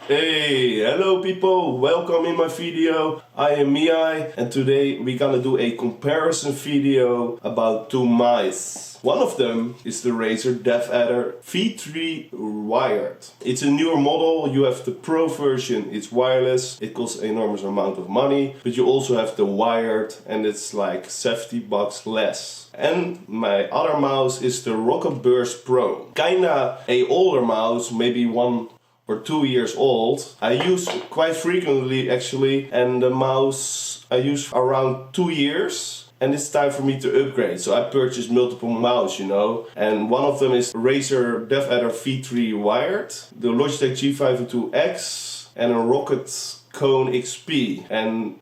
Hey, hello people, welcome in my video. I am miEye and today we're gonna do a comparison video about two mice. One of them is the Razer Deathadder V3 wired. It's a newer model, you have the Pro version, it's wireless, it costs an enormous amount of money, but you also have the wired and it's like 70 bucks less. And my other mouse is the Roccat Pro. Kinda a older mouse, maybe 1 or 2 years old. I use quite frequently actually, and the mouse I use around 2 years, and it's time for me to upgrade. So I purchased multiple mouse, you know, and one of them is Razer Deathadder V3 wired, the Logitech G502X and a Roccat Cone XP, and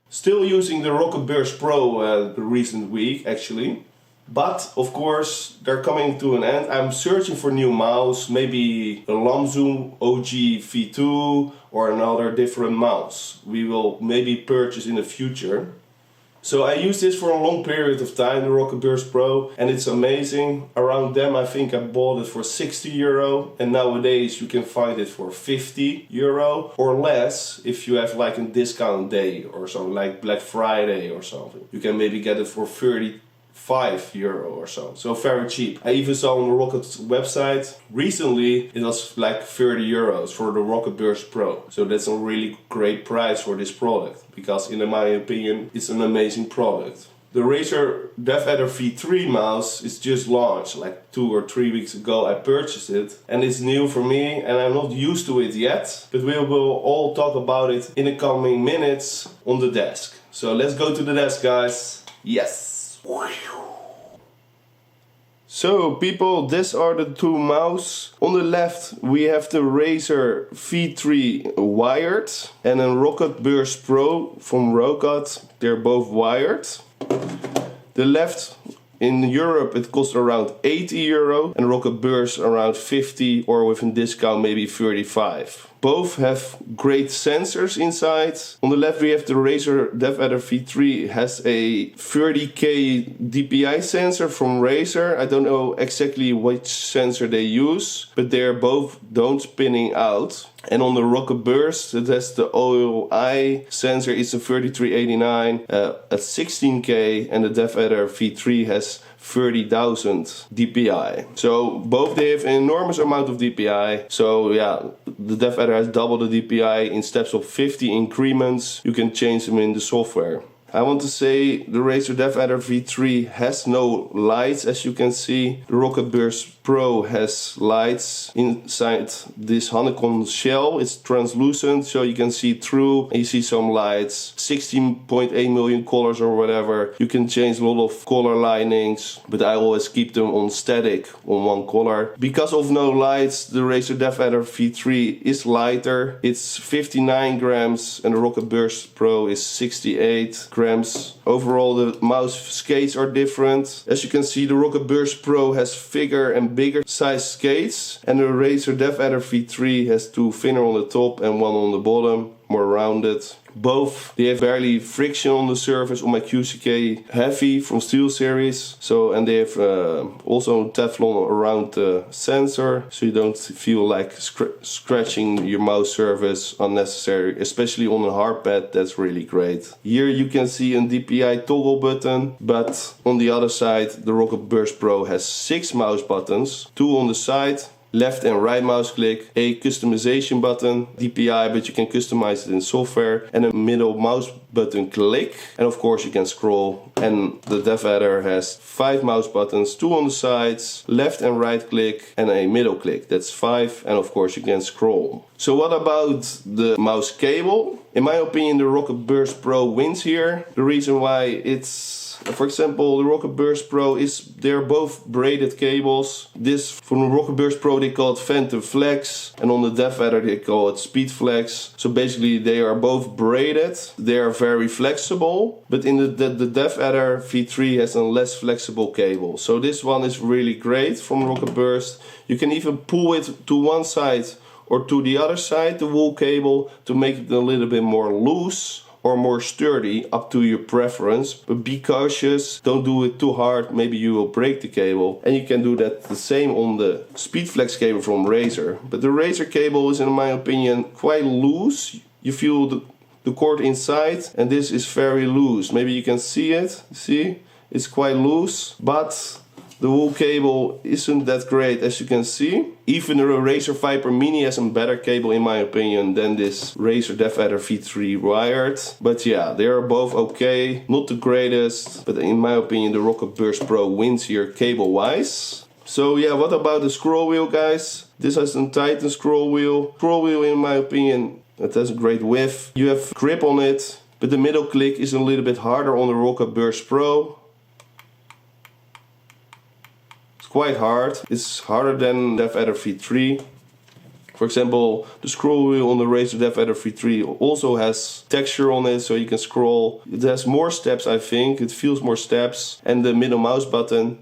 still using the Roccat Pro the recent week actually. But of course they're coming to an end. I'm searching for new mouse, maybe a Lamzoom OG V2 or another different mouse we will maybe purchase in the future. So I use this for a long period of time, the Roccat Pro, and it's amazing. Around them I think I bought it for 60 euro, and nowadays you can find it for 50 euro or less if you have like a discount day or something, like Black Friday or something. You can maybe get it for 35 euro or so very cheap. I even saw on the Rockat's website recently it was like 30 euros for the Roccat Pro. So that's a really great price for this product, because in my opinion it's an amazing product. The Razer Deathadder V3 mouse is just launched like 2 or 3 weeks ago. I purchased it and it's new for me and I'm not used to it yet, but we will all talk about it in the coming minutes on the desk. So let's go to the desk, guys. Yes. So people, these are the two mouse. On the left we have the Razer V3 wired and a Roccat Pro from Roccat. They're both wired. The left, in Europe it costs around 80 euro and Roccat around 50, or with a discount maybe 35. Both have great sensors inside. On the left we have the Razer Deathadder V3, has a 30K DPI sensor from Razer. I don't know exactly which sensor they use, but they're both don't spinning out. And on the Roccat it has the miEye sensor, it's a 3389 at 16K, and the Deathadder V3 has 30,000 DPI. So both they have an enormous amount of DPI. So yeah, the Deathadder has double the DPI in steps of 50 increments. You can change them in the software. I want to say the Razer Deathadder V3 has no lights, as you can see. The Roccat Pro has lights inside this honeycomb shell. It's translucent, so you can see through and you see some lights. 16.8 million colors or whatever. You can change a lot of color linings, but I always keep them on static on one color. Because of no lights, the Razer Deathadder V3 is lighter. It's 59 grams and the Roccat Pro is 68 grams. Overall the mouse skates are different. As you can see, the Roccat Pro has bigger and bigger size skates, and the Razer Deathadder V3 has two thinner on the top and one on the bottom, more rounded. Both, they have barely friction on the surface. On my QCK Heavy from Steel series. So, and they have also Teflon around the sensor, so you don't feel like scratching your mouse surface unnecessary, especially on a hard pad. That's really great. Here you can see a DPI toggle button, but on the other side the Roccat Pro has 6 mouse buttons, 2 on the side, left and right mouse click, a customization button, DPI, but you can customize it in software, and a middle mouse button click, and of course you can scroll. And the Deathadder has 5 mouse buttons, 2 on the sides, left and right click, and a middle click. That's 5, and of course you can scroll. So what about the mouse cable? In my opinion, the Roccat Pro wins here. The reason why it's, for example, the Roccat Pro is, they're both braided cables. This from the Roccat Pro they call it Phantom Flex, and on the Deathadder they call it Speed Flex. So basically they are both braided. They are very flexible, but in the Deathadder V3 has a less flexible cable. So this one is really great from Roccat. You can even pull it to one side or to the other side, the wool cable, to make it a little bit more loose or more sturdy, up to your preference. But be cautious, don't do it too hard, maybe you will break the cable. And you can do that the same on the Speedflex cable from Razer. But the Razer cable is, in my opinion, quite loose. You feel the cord inside, and this is very loose. Maybe you can see it, see? It's quite loose, but the wool cable isn't that great, as you can see. Even the Razer Viper Mini has a better cable, in my opinion, than this Razer Deathadder V3 wired. But yeah, they are both okay, not the greatest, but in my opinion the Roccat Burst Pro wins here cable wise. So yeah, what about the scroll wheel, guys? This has a Titan scroll wheel. Scroll wheel, in my opinion, it has a great width. You have grip on it, but the middle click is a little bit harder on the Roccat Burst Pro. Quite hard. It's harder than Deathadder V3. For example, the scroll wheel on the Razer Deathadder V3 also has texture on it, so you can scroll. It has more steps, I think. It feels more steps, and the middle mouse button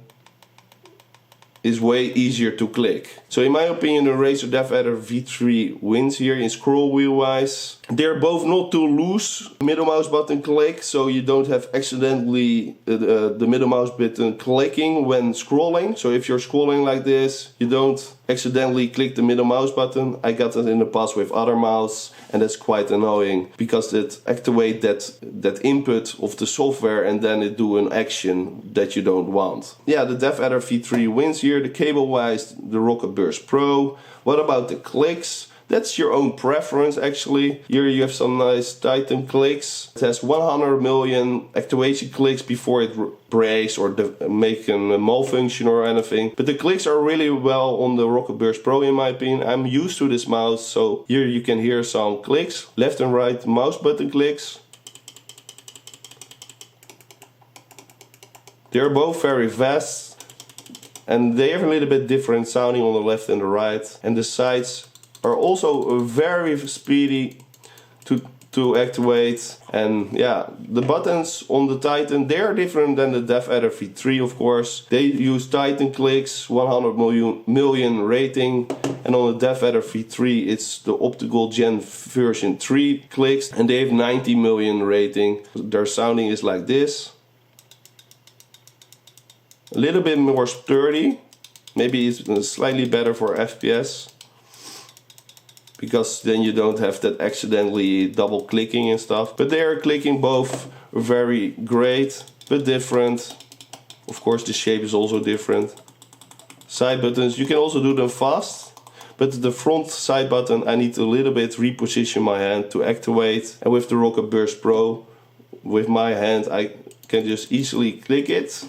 is way easier to click. So in my opinion, the Razer Deathadder V3 wins here in scroll wheel wise. They're both not too loose, middle mouse button click, so you don't have accidentally the middle mouse button clicking when scrolling. So if you're scrolling like this, you don't accidentally click the middle mouse button. I got that in the past with other mouse, and that's quite annoying because it activates that input of the software and then it do an action that you don't want. Yeah, the Deathadder V3 wins here. The cable wise, the Roccat Burst Pro. What about the clicks? That's your own preference actually. Here you have some nice Titan clicks. It has 100 million activation clicks before it breaks or make a malfunction or anything. But the clicks are really well on the Roccat Burst Pro, in my opinion. I'm used to this mouse, so here you can hear some clicks. Left and right mouse button clicks. They're both very fast, and they have a little bit different sounding on the left and the right. And the sides are also very speedy to activate. And yeah, the buttons on the Titan, they are different than the Deathadder V3, of course. They use Titan clicks, 100 million rating. And on the Deathadder V3, it's the optical Gen version 3 clicks, and they have 90 million rating. Their sounding is like this. A little bit more sturdy. Maybe it's slightly better for FPS, because then you don't have that accidentally double clicking and stuff. But they are clicking both very great, but different. Of course the shape is also different. Side buttons, you can also do them fast, but the front side button I need a little bit reposition my hand to activate. And with the Roccat Burst Pro, with my hand I can just easily click it.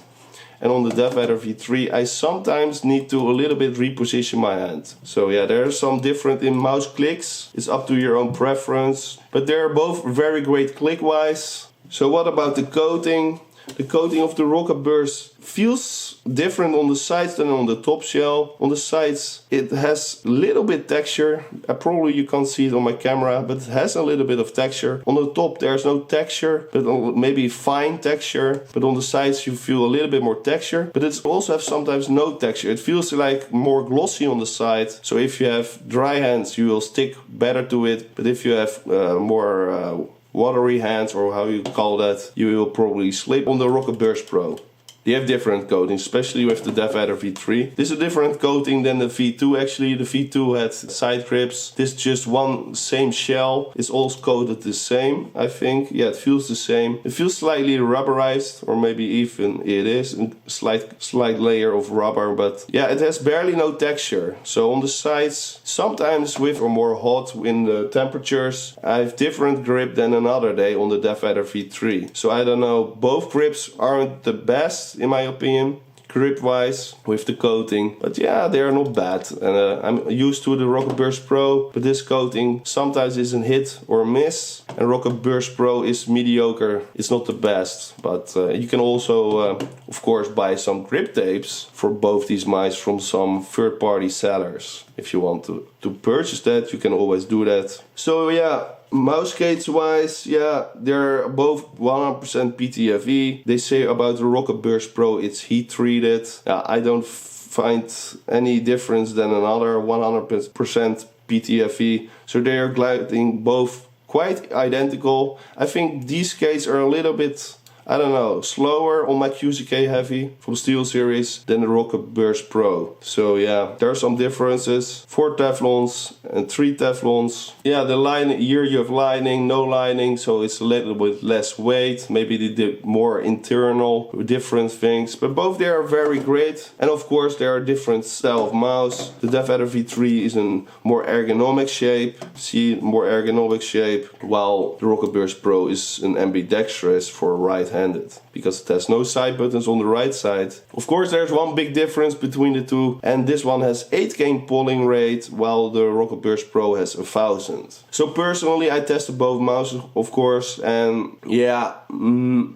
And on the Deathadder V3 I sometimes need to a little bit reposition my hand. So yeah, there's some different in mouse clicks. It's up to your own preference. But they're both very great click wise. So what about the coating? The coating of the Roccat Burst feels different on the sides than on the top shell. On the sides it has a little bit texture. Probably you can't see it on my camera, but it has a little bit of texture. On the top there's no texture, but maybe fine texture. But on the sides you feel a little bit more texture. But it also has sometimes no texture. It feels like more glossy on the side. So if you have dry hands you will stick better to it. But if you have more watery hands, or how you call that, you will probably slip on the Roccat Burst Pro. They have different coatings, especially with the Deathadder V3. This is a different coating than the V2 actually. The V2 had side grips. This is just one same shell. It's all coated the same, I think. Yeah, it feels the same. It feels slightly rubberized, or maybe even it is a slight layer of rubber, but yeah, it has barely no texture. So on the sides, sometimes with or more hot in the temperatures, I have different grip than another day on the Deathadder V3. So I don't know, both grips aren't the best in my opinion, grip wise, with the coating. But yeah, they are not bad. And I'm used to the Roccat Burst Pro, but this coating sometimes is a hit or miss. And Roccat Burst Pro is mediocre. It's not the best. But you can also, of course, buy some grip tapes for both these mice from some third-party sellers. If you want to purchase that, you can always do that. So yeah, mouse case wise, yeah, they're both 100% PTFE. They say about the Roccat Burst Pro it's heat treated. I don't find any difference than another 100% PTFE. So they are gliding both quite identical. I think these skates are a little bit, I don't know, slower on my QCK Heavy from Steel Series than the Roccat Burst Pro. So yeah, there are some differences. 4 Teflons and 3 Teflons. Yeah, the line here you have lining, no lining, so it's a little bit less weight. Maybe they did more internal, different things. But both they are very great. And of course there are different style of mouse. The Deathadder V3 is in more ergonomic shape. See, more ergonomic shape. While the Roccat Burst Pro is an ambidextrous for right-handed, because it has no side buttons on the right side. Of course there's one big difference between the two, and this one has 8K polling rate while the Roccat Burst Pro has 1000. So personally I tested both mouses, of course, and yeah,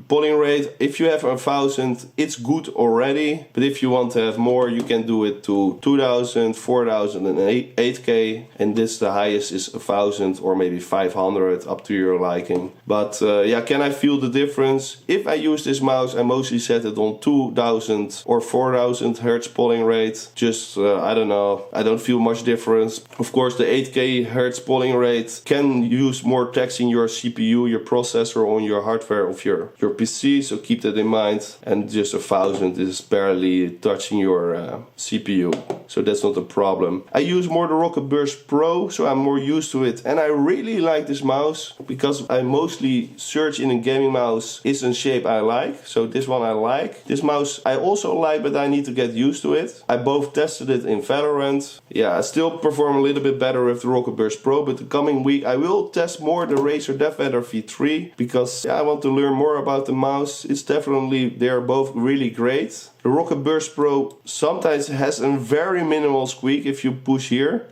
polling rate, if you have 1000 it's good already, but if you want to have more you can do it to 2000, 4000 and 8K, and this the highest is 1000 or maybe 500, up to your liking. But yeah, can I feel the difference? If I use this mouse, I mostly set it on 2000 or 4000 Hertz polling rate. Just, I don't know, I don't feel much difference. Of course, the 8K Hertz polling rate can use more tax in your CPU, your processor, on your hardware of your PC, so keep that in mind. And just 1000 is barely touching your CPU, so that's not a problem. I use more the Roccat Burst Pro, so I'm more used to it. And I really like this mouse, because I mostly search in a gaming mouse is a shape I like, so this one I like. This mouse I also like, but I need to get used to it. I both tested it in Valorant. Yeah, I still perform a little bit better with the Roccat Burst Pro, but the coming week I will test more the Razer Deathadder V3, because yeah, I want to learn more about the mouse. It's definitely, they are both really great. The Roccat Burst Pro sometimes has a very minimal squeak if you push here,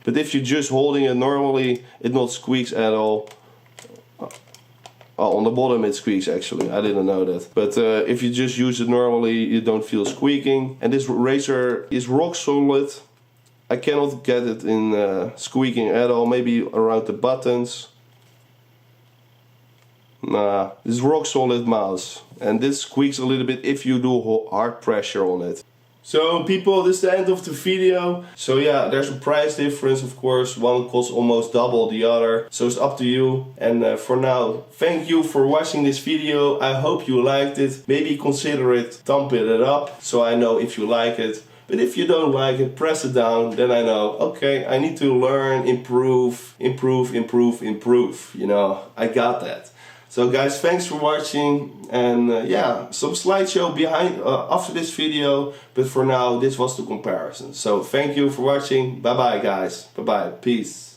but if you're just holding it normally, it not squeaks at all. Oh, on the bottom it squeaks actually, I didn't know that. But if you just use it normally, you don't feel squeaking. And this Razer is rock solid. I cannot get it in squeaking at all, maybe around the buttons. Nah, this is rock solid mouse. And this squeaks a little bit if you do hard pressure on it. So people, this is the end of the video. So yeah, there's a price difference, of course. One costs almost double the other, so it's up to you. And for now, thank you for watching this video. I hope you liked it. Maybe consider it, thumb it up, so I know if you like it. But if you don't like it, press it down, then I know, okay, I need to learn, improve. You know, I got that. So guys, thanks for watching, and yeah, some slideshow behind after this video, but for now this was the comparison. So thank you for watching. Bye bye guys, bye bye, peace.